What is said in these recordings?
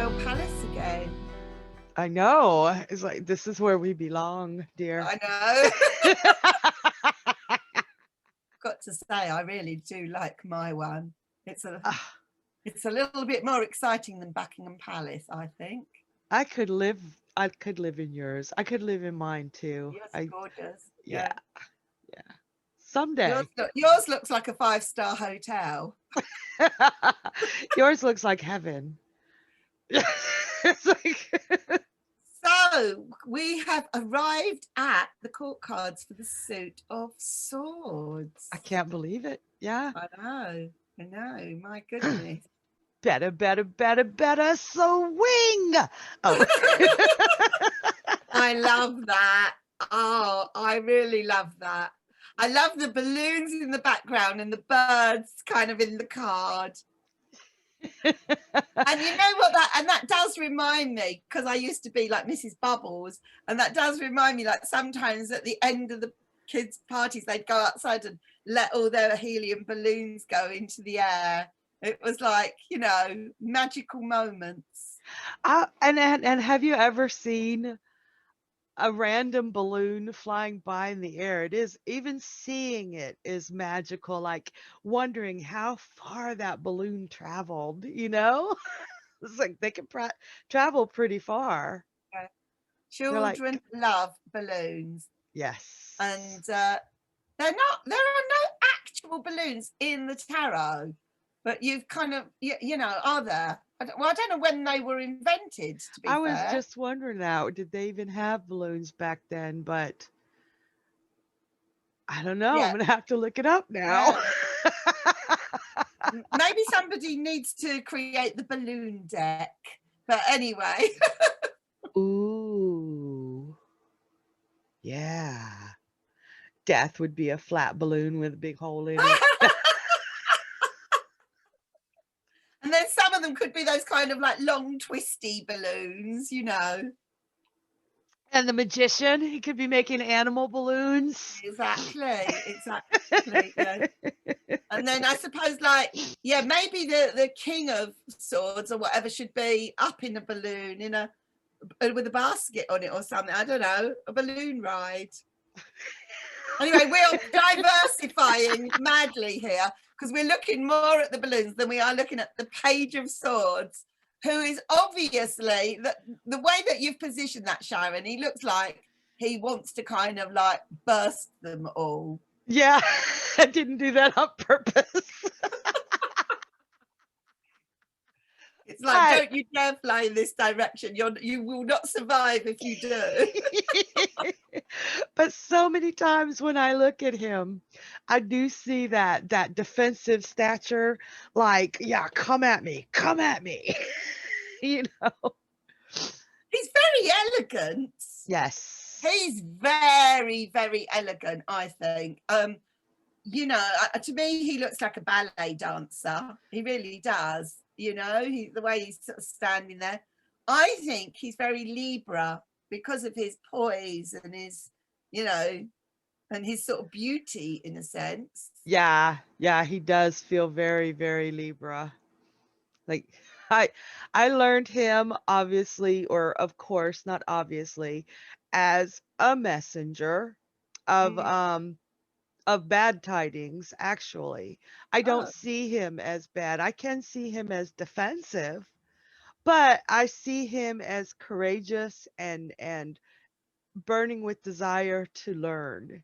royal palace again. I know. It's like, this is where we belong, dear. I know. Got to say, I really do like my one. It's Ah, a little bit more exciting than Buckingham Palace, I think. I could live. I could live in yours. I could live in mine too. Yours are gorgeous. Yeah, Yeah. yeah. Someday. Yours looks like a 5-star hotel. Yours looks like heaven. It's like, So we have arrived at the court cards for the suit of swords. I can't believe it. Yeah. I know. I know. My goodness. Better, better, better, better swing. Oh. I love that. Oh, I really love that. I love the balloons in the background and the birds kind of in the card. And you know what, that does remind me, because I used to be like Mrs. Bubbles, and that does remind me, like, sometimes at the end of the kids' parties they'd go outside and let all their helium balloons go into the air. It was like, magical moments. And have you ever seen a random balloon flying by in the air? It is, even seeing it is magical, like wondering how far that balloon traveled, you know? It's like they can travel pretty far. They're like, Children love balloons, yes. and there are no actual balloons in the tarot, but you've kind of, are there? I don't know when they were invented, to be I fair. was just wondering now, did they even have balloons back then? But I don't know. I'm Yeah. gonna have to look it up now. Maybe somebody needs to create the balloon deck. But anyway. Ooh. Yeah. Death would be a flat balloon with a big hole in it. And then some of them could be those kind of like long twisty balloons, And the magician, he could be making animal balloons. Exactly. Yeah. And then I suppose, like, yeah, maybe the king of swords or whatever should be up in a balloon with a basket on it or something. I don't know, a balloon ride. Anyway, we're diversifying madly here because we're looking more at the balloons than we are looking at the Page of Swords, who is obviously, the way that you've positioned that, Sharon, he looks like he wants to kind of like burst them all. Yeah, I didn't do that on purpose. It's like, don't you dare fly in this direction. You will not survive if you do. But so many times when I look at him, I do see that defensive stature, like, yeah, come at me, come at me. You know. He's very elegant. Yes. He's very, very elegant, I think. To me, he looks like a ballet dancer. He really does. The way he's sort of standing there. I think he's very Libra because of his poise and his, and his sort of beauty in a sense. Yeah, he does feel very, very Libra. Like, I learned him, obviously, or of course, not obviously, as a messenger of bad tidings. Actually, I don't see him as bad. I can see him as defensive, but I see him as courageous and burning with desire to learn.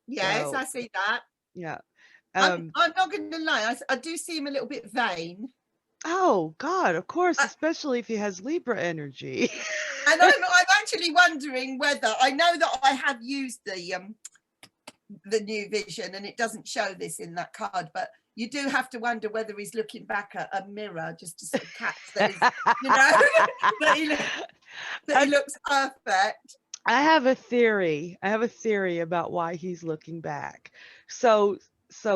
Yes, So, I see that. yeah. I'm not going to lie. I do see him a little bit vain. Oh God, of course, especially if he has Libra energy. And I'm actually wondering whether, I know that I have used the new vision, and it doesn't show this in that card, but you do have to wonder whether he's looking back at a mirror just to sort of catch that that he looks perfect. I have a theory. About why he's looking back. So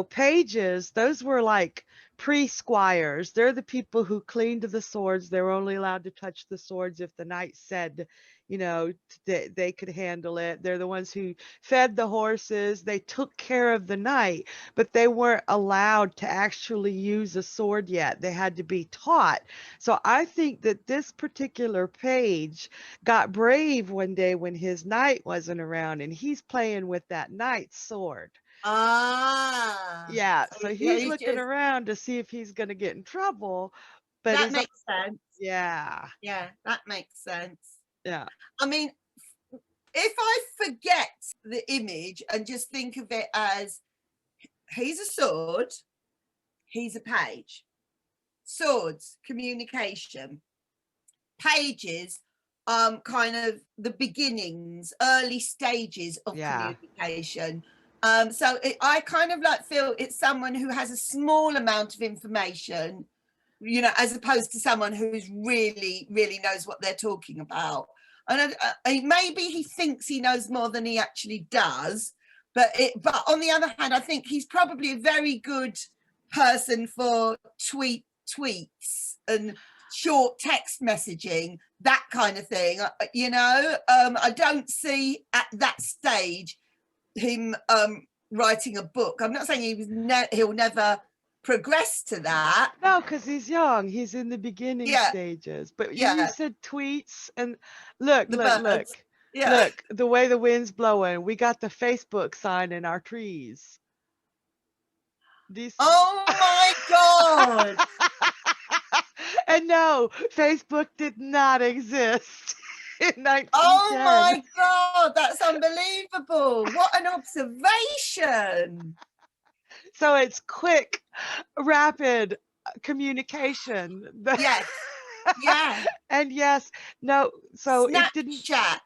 pages, those were like pre-squires. They're the people who cleaned the swords. They were only allowed to touch the swords if the knight said, they could handle it. They're the ones who fed the horses. They took care of the knight, but they weren't allowed to actually use a sword yet. They had to be taught. So I think that this particular page got brave one day when his knight wasn't around, and he's playing with that knight's sword. Yeah, So, so yeah, he's looking around to see if he's going to get in trouble, but that he's like, makes sense. yeah, Yeah, that makes sense. yeah, I mean, if I forget the image and just think of it as he's a sword, he's a page. Swords, communication. Pages, kind of the beginnings, early stages of yeah, communication. So I kind of like feel it's someone who has a small amount of information, as opposed to someone who's really, really knows what they're talking about. And maybe he thinks he knows more than he actually does. But on the other hand, I think he's probably a very good person for tweets and short text messaging, that kind of thing. I don't see at that stage him writing a book. I'm not saying he'll never progress to that. no, because he's young. He's in the beginning Yeah, stages. But you yeah, said tweets, and look, the look, look, birds. Yeah. look, the way the wind's blowing. We got the Facebook sign in our trees. These. Oh my God. And no, Facebook did not exist in Oh 1910. my God. That's unbelievable. What an observation. So it's quick, rapid communication. Yes. Yeah. And yes, no, so it didn't. Snapchat.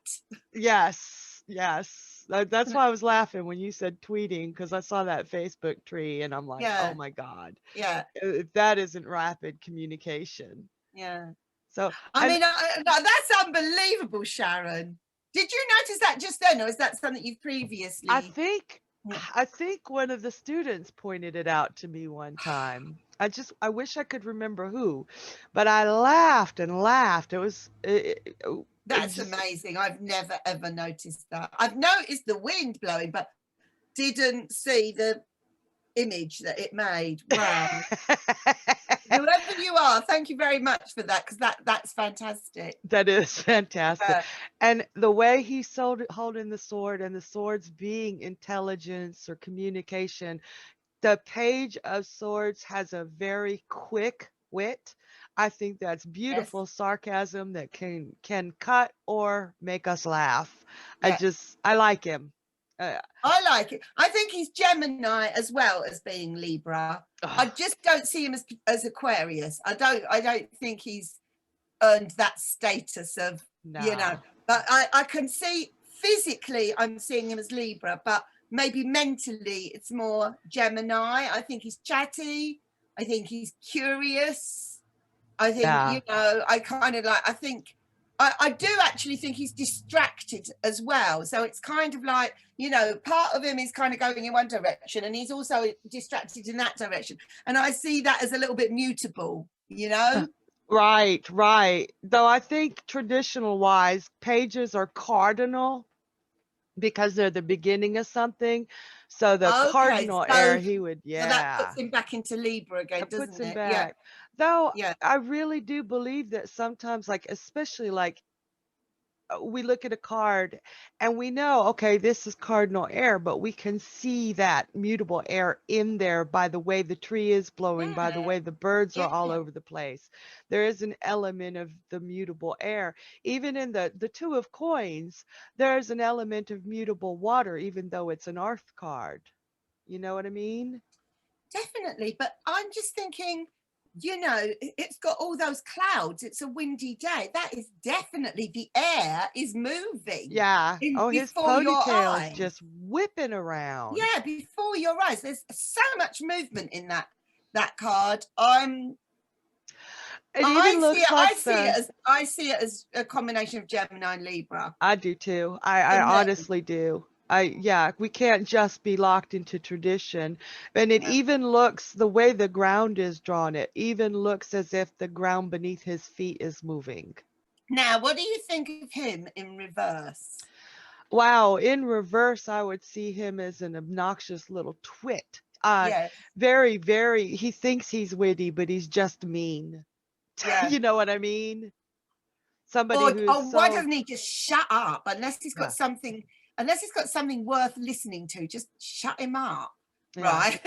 Yes, yes. That's why I was laughing when you said tweeting, because I saw that Facebook tree and I'm like, oh Yeah. my God, Yeah. if that isn't rapid communication. Yeah. So, I and mean, that's unbelievable, Sharon. Did you notice that just then, or is that something you've I previously? think Yeah. I think one of the students pointed it out to me one time. I wish I could remember who, but I laughed and laughed. It That's just. amazing. I've never ever noticed that. I've noticed the wind blowing, but didn't see the image that it made. Wow. Whoever you are, thank you very much for that, because that's fantastic. That is fantastic. Yeah. And the way he's holding the sword, and the swords being intelligence or communication, the Page of Swords has a very quick wit. I think that's Yes. beautiful sarcasm that can cut or make us laugh. Yeah. I like him. I like it. I think he's Gemini as well as being Libra. I just don't see him as Aquarius. I don't think he's earned that status of, no. but I can see physically I'm seeing him as Libra, but maybe mentally it's more Gemini. I think he's chatty. I think he's curious. I think, Yeah. I kind of like, I think, I do actually think he's distracted as well. So it's kind of like, part of him is kind of going in one direction and he's also distracted in that direction. And I see that as a little bit mutable, Right, right. Though I think traditional wise, pages are cardinal because they're the beginning of something. So the Okay, cardinal so air, he would, that yeah. puts him back into Libra again, It puts doesn't him it? Yeah, back. Though yeah. I really do believe that sometimes, like, especially like we look at a card and we know, okay, this is cardinal air, but we can see that mutable air in there by the way the tree is blowing, by the Yeah, way the birds are all yeah. over the place. There is an element of the mutable air. Even in the Two of Coins, there's an element of mutable water, even though it's an earth card. You know what I mean? Definitely. But I'm just thinking, it's got all those clouds. It's a windy day. That is definitely the air is moving Yeah. Oh, his before your ponytail's eyes. just whipping around. Yeah, before your eyes. There's so much movement in that card. It even looks like I see it as a combination of Gemini and Libra. I do too. For I me. honestly do. Yeah, we can't just be locked into tradition. And it Yeah. even looks, the way the ground is drawn, it even looks as if the ground beneath his feet is moving. Now, what do you think of him in reverse? Wow, in reverse, I would see him as an obnoxious little twit. Yes. Very, very, he thinks he's witty, but he's just mean. Yeah. You know what I mean? Somebody Or who is why so, doesn't he just shut up yeah, unless he's got something worth listening to, just shut him up. yeah, Right.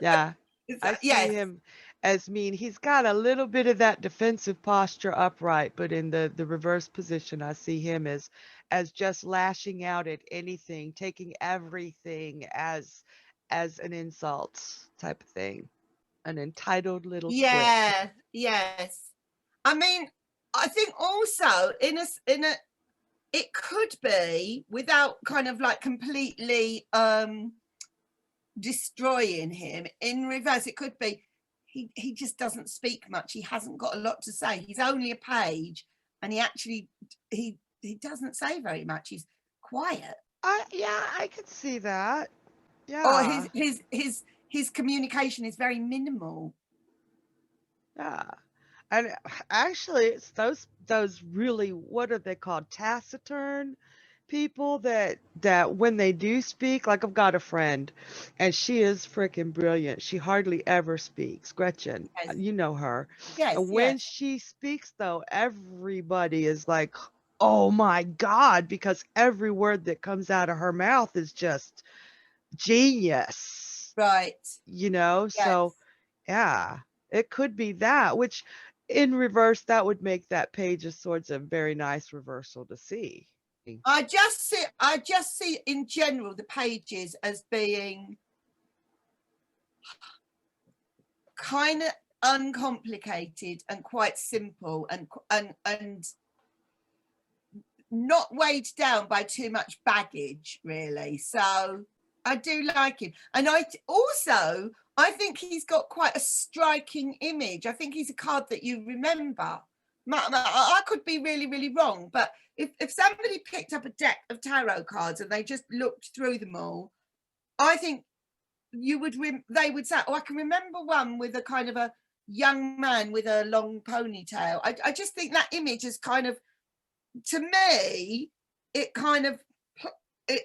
yeah. I That, see yes. him as mean. He's got a little bit of that defensive posture upright, but in the reverse position, I see him as just lashing out at anything, taking everything as an insult type of thing. An entitled little twit. Yeah. Yes. I mean, I think also in a it could be, without kind of like completely destroying him, in reverse, it could be he just doesn't speak much. He hasn't got a lot to say. He's only a page, and he doesn't say very much. He's quiet, Yeah, I could see that. or Yeah. his communication is very minimal. Yeah. And actually, it's those really, what are they called? Taciturn people that when they do speak, like I've got a friend and she is freaking brilliant. She hardly ever speaks. Gretchen, Yes, you know her. yes, And when yes. she speaks though, everybody is like, "Oh my God," because every word that comes out of her mouth is just genius. Right. You know? Yes. So yeah, it could be that, which in reverse, that would make that Page of Swords a very nice reversal to see. I just see in general the pages as being kind of uncomplicated and quite simple, and not weighed down by too much baggage, really. So I do like him, and I think he's got quite a striking image. I think he's a card that you remember. I could be really, really wrong, but if somebody picked up a deck of tarot cards and they just looked through them all, I think they would say, "Oh, I can remember one with a kind of a young man with a long ponytail." I just think that image is kind of, to me, it kind of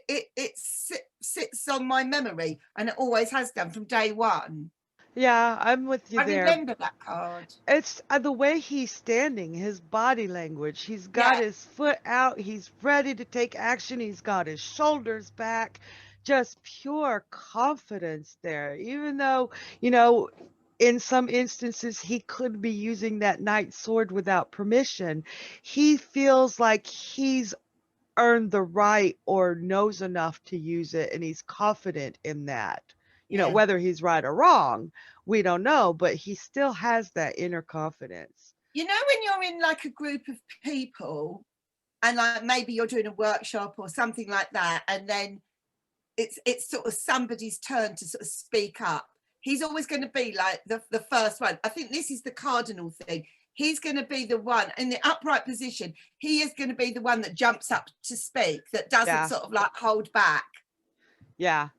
sits on my memory, and it always has done from day one. Yeah, I'm with you I there. remember that card. It's the way he's standing, his body language. He's got Yeah, his foot out, he's ready to take action, he's got his shoulders back, just pure confidence there. Even though, you know, in some instances he could be using that knight sword without permission, he feels like he's earned the right or knows enough to use it, and he's confident in that. You know, yeah. whether he's right or wrong, we don't know, but he still has that inner confidence. You know, when you're in like a group of people, and like maybe you're doing a workshop or something like that, and then it's sort of somebody's turn to sort of speak up. He's always going to be like the first one. I think this is the cardinal thing. He's going to be the one in the upright position. He is going to be the one that jumps up to speak, that doesn't Yeah. sort of like hold back. Yeah.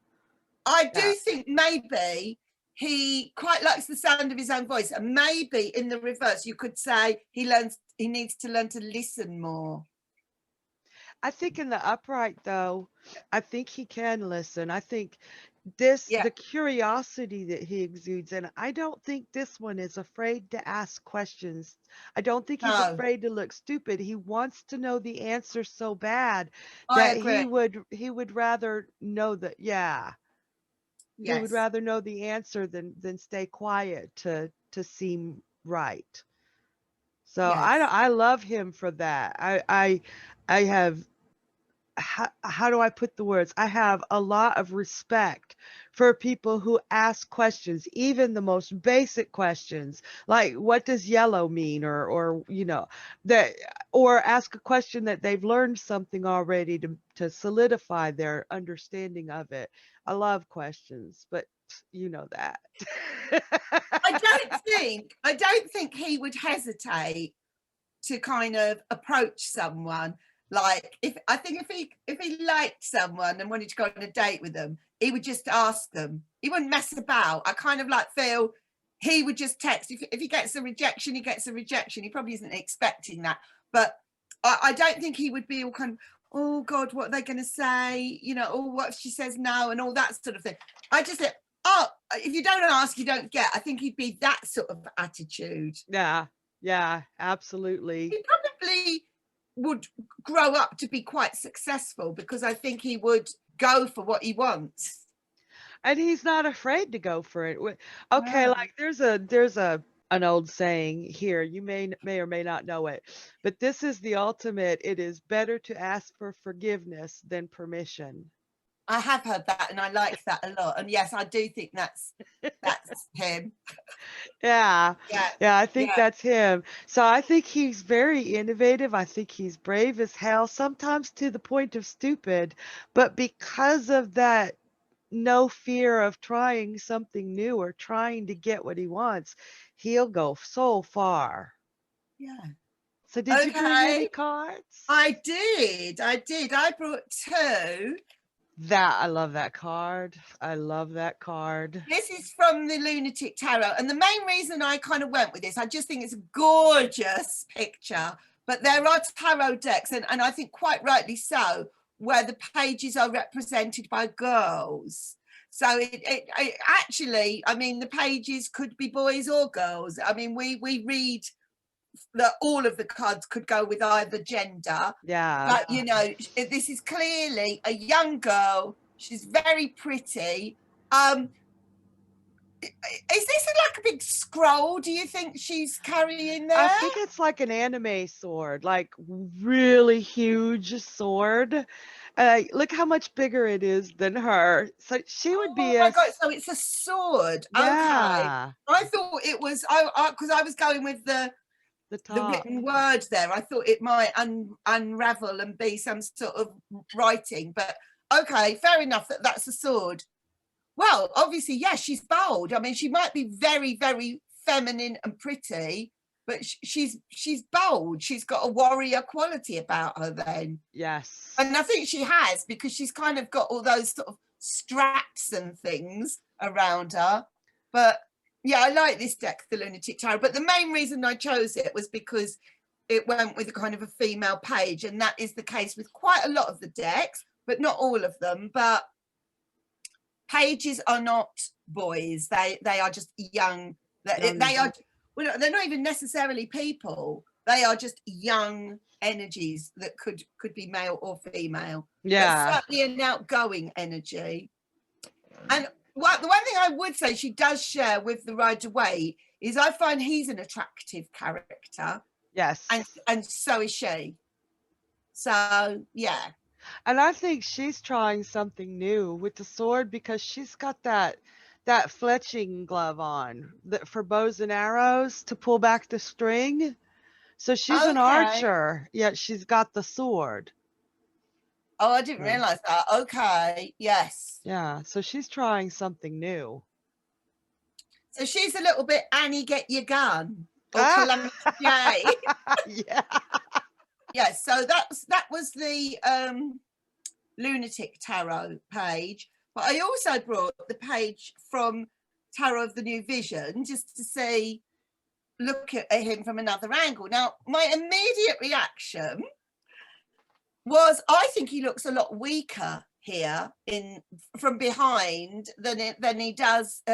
I Yeah. do think maybe he quite likes the sound of his own voice, and maybe in the reverse you could say he needs to learn to listen more. I think in the upright though, I think he can listen. I think Yeah. the curiosity that he exudes, and I don't think this one is afraid to ask questions. I don't think he's No, afraid to look stupid. He wants to know the answer so bad I that agree. he would rather know that, yeah. He would Yes. rather know the answer than stay quiet to seem right. So Yes. I love him for that. I have, how do I put the words? I have a lot of respect for people who ask questions, even the most basic questions, like what does yellow mean, or you know, that, or ask a question that they've learned something already to solidify their understanding of it. I love questions, but you know that. I don't think he would hesitate to kind of approach someone Like, if he liked someone and wanted to go on a date with them, he would just ask them. He wouldn't mess about. I kind of like feel he would just text. If he gets a rejection, he gets a rejection. He probably isn't expecting that. But I don't think he would be all kind of, oh God, what are they going to say? You know, oh, what if she says no, and all that sort of thing. I just think, oh, if you don't ask, you don't get. I think he'd be that sort of attitude. Yeah, absolutely. He probably would grow up to be quite successful, because I think he would go for what he wants. And he's not afraid to go for it. Okay, No. like there's an old saying here. You may or may not know it, but this is the ultimate. It is better to ask for forgiveness than permission. I have heard that, and I like that a lot. And yes, I do think that's him. Yeah. Yeah. Yeah, I think Yeah. that's him. So I think he's very innovative. I think he's brave as hell, sometimes to the point of stupid. But because of that no fear of trying something new or trying to get what he wants, he'll go so far. Yeah. So did you bring any Okay. cards? I did. I brought two. I love that card. I love that card. This is from the Lunatic Tarot. And the main reason I kind of went with this, I just think it's a gorgeous picture. But there are tarot decks, and I think quite rightly so, where the pages are represented by girls. So it actually, I mean, the pages could be boys or girls. I mean, we read that all of the cards could go with either gender. Yeah. But, you know, this is clearly a young girl. She's very pretty. Is this like a big scroll, do you think she's carrying there? I think it's like an anime sword, like really huge sword. Look how much bigger it is than her. So she would be Oh my God, so it's a sword. yeah. Okay. I thought it was, because I was going with the top. written words there. I thought it might unravel and be some sort of writing, but okay, fair enough that's a sword. Well, obviously, yes, she's bold. I mean, she might be very, very feminine and pretty, but she's bold. She's got a warrior quality about her then. Yes. And I think she has, because she's kind of got all those sort of straps and things around her. But yeah, I like this deck, the Lunatic Tarot. But the main reason I chose it was because it went with a kind of a female page. And that is the case with quite a lot of the decks, but not all of them. But pages are not boys. They are just young. They are, well, they're not even necessarily people. They are just young energies that could be male or female. Yeah. But certainly an outgoing energy. And the one thing I would say she does share with the Rider-Waite is I find he's an attractive character. Yes. And so is she. So yeah. And I think she's trying something new with the sword, because she's got that fletching glove on for bows and arrows to pull back the string. So she's an archer, yet she's got the sword. Oh, I didn't realize that. Okay, yes. Yeah, so she's trying something new. So she's a little bit Annie, get your gun, or Calamity Jane. Yeah. Yes, so that was the Lunatic Tarot page. But I also brought the page from Tarot of the New Vision, just to see, look at him from another angle. Now, my immediate reaction was, I think he looks a lot weaker here from behind than he does.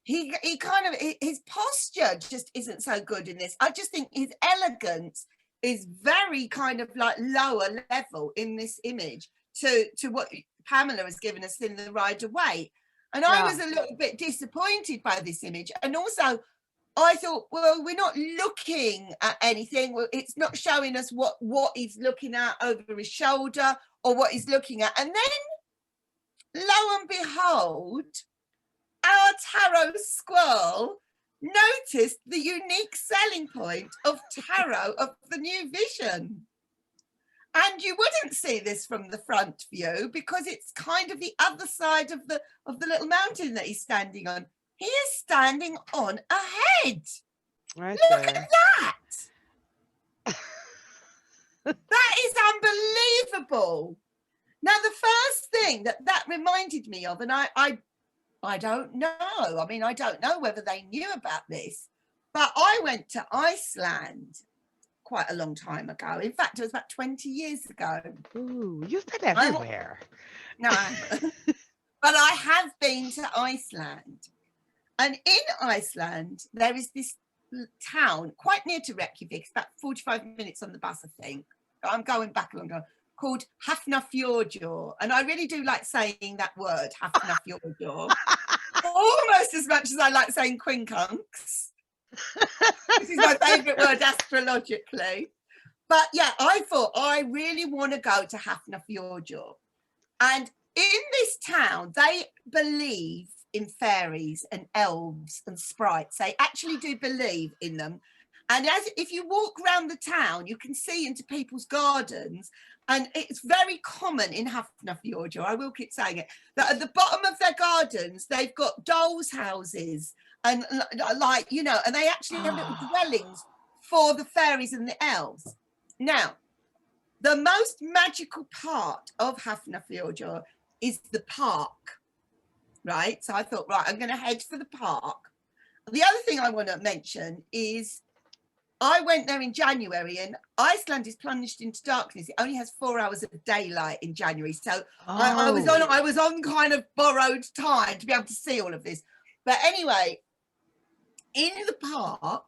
He kind of, his posture just isn't so good in this. I just think his elegance is very kind of like lower level in this image to what Pamela has given us in the Rider-Waite. And I was a little bit disappointed by this image. And also, I thought, well, we're not looking at anything. Well, it's not showing us what he's looking at over his shoulder or what he's looking at. And then, lo and behold, our tarot squirrel noticed the unique selling point of Tarot of the New Vision. And you wouldn't see this from the front view, because it's kind of the other side of the little mountain that he's standing on. He is standing on a head. Right. Look at that. That is unbelievable. Now, the first thing that reminded me of, and I don't know. I mean, I don't know whether they knew about this, but I went to Iceland quite a long time ago. In fact, it was about 20 years ago. Ooh, you've been everywhere. No, I haven't. But I have been to Iceland. And in Iceland, there is this town quite near to Reykjavik, about 45 minutes on the bus, I think. I'm going back a long time, called Hafnarfjordur. And I really do like saying that word, Hafnarfjordur, almost as much as I like saying quincunx. This is my favourite word astrologically. But yeah, I thought I really want to go to Hafnarfjordur. And in this town, they believe in fairies and elves and sprites. They actually do believe in them. And if you walk around the town, you can see into people's gardens. And it's very common in Hafnarfjordur, I will keep saying it, that at the bottom of their gardens, they've got dolls' houses and like, you know, and they actually have little dwellings for the fairies and the elves. Now, the most magical part of Hafnarfjordur is the park, right? So I thought, right, I'm going to head for the park. The other thing I want to mention is I went there in January, and Iceland is plunged into darkness. It only has 4 hours of daylight in January. So I was on kind of borrowed time to be able to see all of this. But anyway, in the park,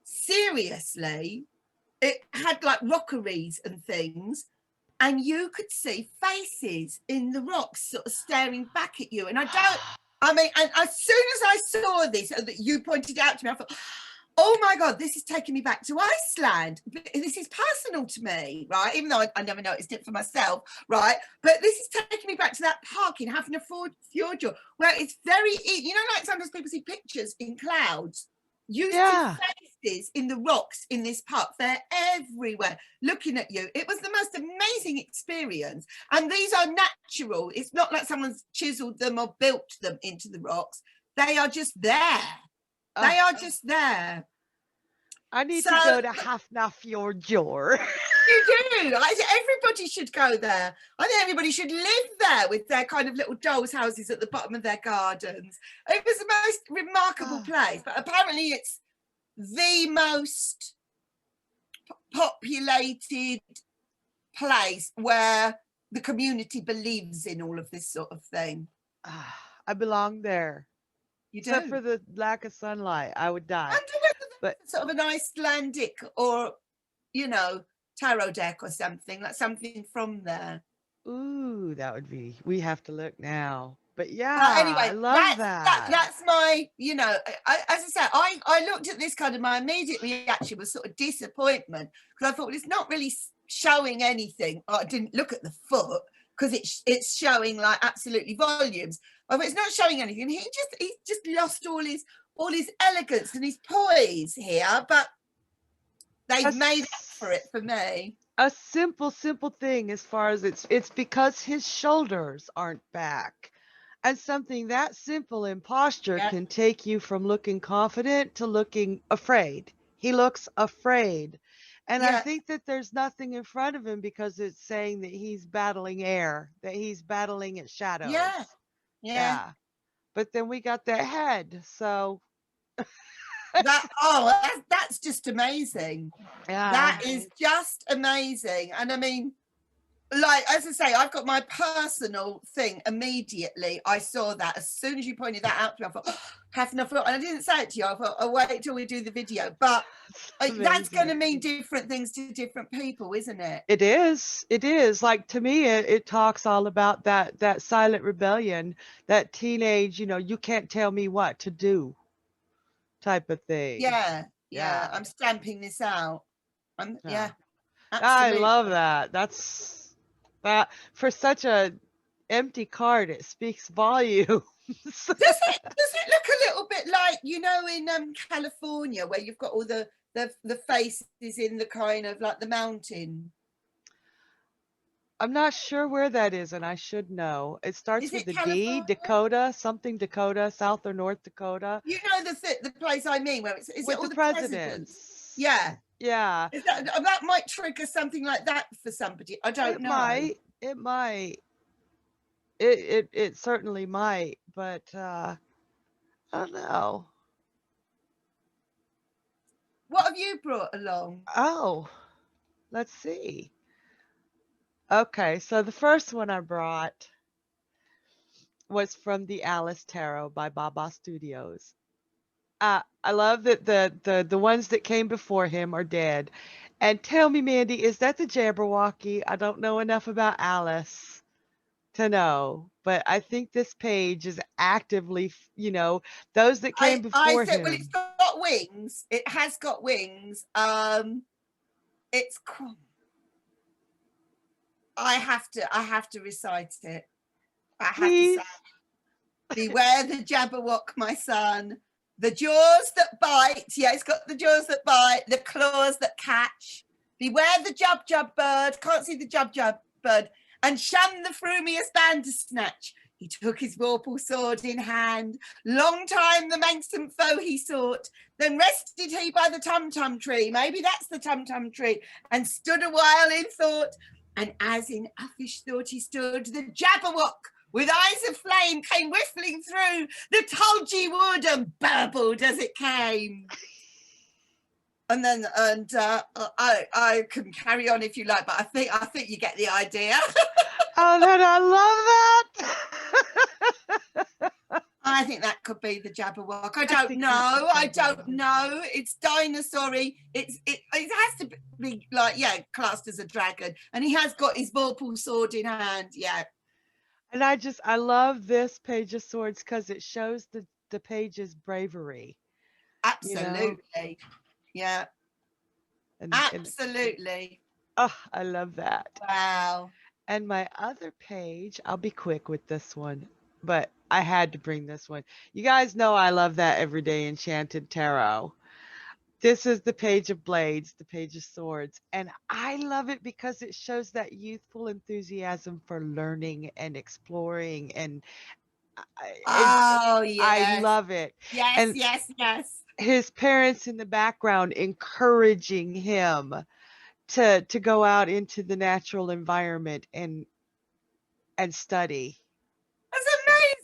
seriously, it had like rockeries and things, and you could see faces in the rocks sort of staring back at you. And and as soon as I saw this, that you pointed out to me, I thought, oh my God, this is taking me back to Iceland. This is personal to me, right? Even though I never noticed it for myself, right? But this is taking me back to that park in Hafnarfjordur, where it's very, you know, like sometimes people see pictures in clouds. You see faces in the rocks in this park. They're everywhere looking at you. It was the most amazing experience. And these are natural. It's not like someone's chiseled them or built them into the rocks. They are just there. They are just there. I need to go to Hafnarfjordur. You do. Everybody should go there. I think everybody should live there with their kind of little dolls' houses at the bottom of their gardens. It was the most remarkable place, but apparently it's the most populated place where the community believes in all of this sort of thing. I belong there. You do? Except for the lack of sunlight, I would die. I wonder whether that's sort of an Icelandic or, you know, tarot deck or something, like something from there. Ooh, that would be, we have to look now. But yeah, but anyway, I love that. That's my, you know, as I said, I looked at this kind of, my immediate reaction was sort of disappointment, because I thought, well, it's not really showing anything. I didn't look at the foot because it's showing like absolutely volumes. But it's not showing anything. He just lost all his elegance and his poise here, but they've made up for it for me. A simple thing as far as it's because his shoulders aren't back. And something that simple in posture can take you from looking confident to looking afraid. He looks afraid. And I think that there's nothing in front of him because it's saying that he's battling air, that he's battling its shadows. Yeah. But then we got the head, so that's just amazing. Yeah. That is just amazing. And I mean, like, as I say, I've got my personal thing immediately. I saw that as soon as you pointed that out to me, I thought, have enough. And I didn't say it to you. I thought, I'll wait till we do the video. But that's going to mean different things to different people, isn't it? It is. It is. Like, to me, it talks all about that silent rebellion, that teenage, you know, you can't tell me what to do type of thing. Yeah. I'm stamping this out. Absolutely. I love that. That's that for such a empty card, it speaks volumes. Does it look a little bit like, you know, in California, where you've got all the faces in the kind of like the mountain? I'm not sure where that is, and I should know. It starts with a California? D, Dakota, something Dakota, South or North Dakota. You know the place I mean, where it's with all the presidents. Yeah. Yeah. That might trigger something like that for somebody. I don't know. It might. It certainly might, but I don't know. What have you brought along? Oh, let's see. Okay, so the first one I brought was from the Alice Tarot by Baba Studios. I love that the ones that came before him are dead. And tell me, Mandy, is that the Jabberwocky? I don't know enough about Alice to know, but I think this page is actively, those that came I before said, well, him. it's got wings. It has got wings. It's cool. I have to recite it. I have Please. to say, beware the Jabberwock, my son. The jaws that bite. Yeah, it's got the jaws that bite, the claws that catch. Beware the Jub bird. Can't see the Jub bird. And shun the frumious Bandersnatch. He took his vorpal sword in hand. Long time the manxome foe he sought. Then rested he by the tum-tum tree. Maybe that's the tum-tum tree. And stood a while in thought. And as in uffish thought he stood, the Jabberwock with eyes of flame came whiffling through the tulgey wood and burbled as it came. And then, I can carry on if you like, but I think you get the idea. Oh, then I love that. I think that could be the Jabberwock. I don't know. It's dinosaur-y. It has to be like, yeah, classed as a dragon. And he has got his vorpal sword in hand. Yeah. And I love this page of swords because it shows the page's bravery. Absolutely. Yeah. Absolutely. Oh, I love that. Wow. And my other page, I'll be quick with this one, but I had to bring this one. You guys know I love that Everyday Enchanted Tarot. This is the Page of Blades, the Page of Swords. And I love it because it shows that youthful enthusiasm for learning and exploring. And I love it. Yes, and yes. His parents in the background encouraging him to go out into the natural environment and study. That's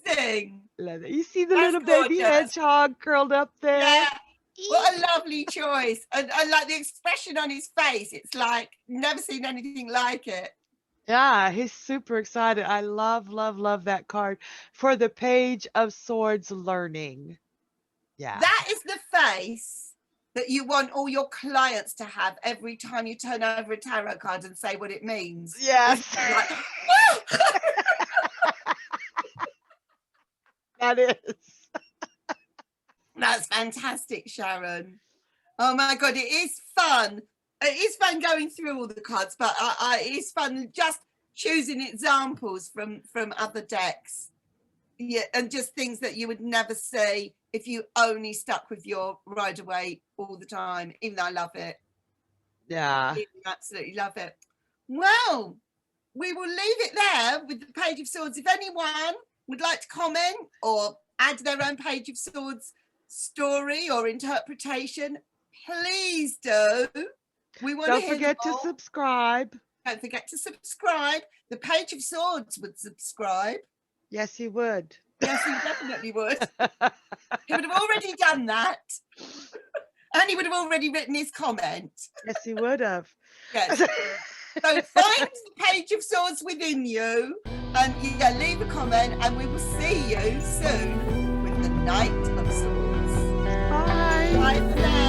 amazing. You see the little baby hedgehog curled up there? Yeah. What a lovely choice. And like the expression on his face, it's like never seen anything like it. Yeah, he's super excited. I love that card for the Page of Swords learning. Yeah. That is the face that you want all your clients to have every time you turn over a tarot card and say what it means. Yes. Like, that is. That's fantastic, Sharon. Oh my God, it is fun. It is fun going through all the cards, but it is fun just choosing examples from other decks. Yeah, and just things that you would never see if you only stuck with your Rider-Waite all the time, even though I love it. Yeah. I absolutely love it. Well, we will leave it there with the Page of Swords. If anyone would like to comment or add their own Page of Swords story or interpretation, please do. We want to hear. Don't forget to subscribe. Don't forget to subscribe. The Page of Swords would subscribe. Yes, he would. Yes, he definitely would. He would have already done that. And he would have already written his comment. Yes, he would have. Yes. So find the Page of Swords within you and leave a comment, and we will see you soon with the Knight of Swords. Bye. Bye for now.